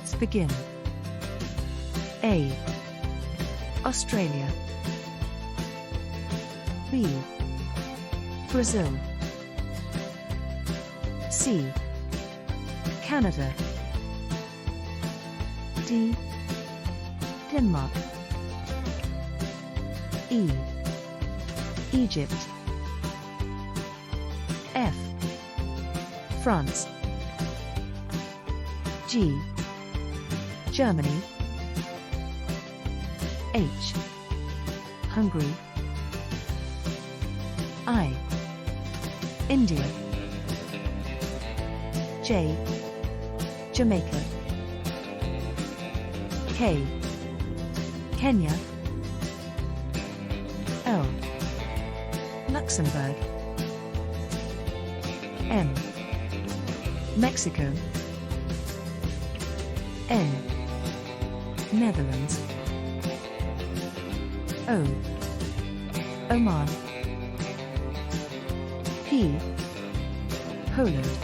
Let's begin. A. Australia. B. Brazil. C. Canada. D. Denmark. E. Egypt. F. France. G. Germany. H. Hungary. I. India. J. Jamaica. K. Kenya. L. Luxembourg. M. Mexico. N. Netherlands. O. Oman. P. Poland.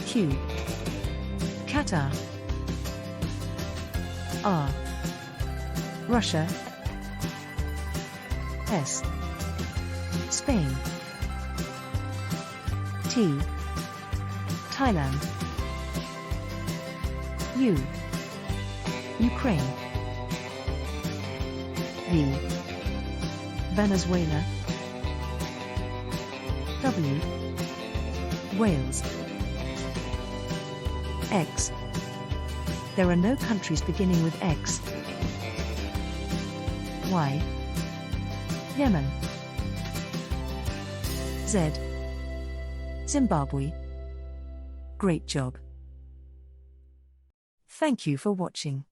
Q. Qatar. R. Russia. S. Spain. T. Thailand. U. Ukraine. V. Venezuela. W. Wales. X. There are no countries beginning with X. Y. Yemen. Z. Zimbabwe. Great job. Thank you for watching.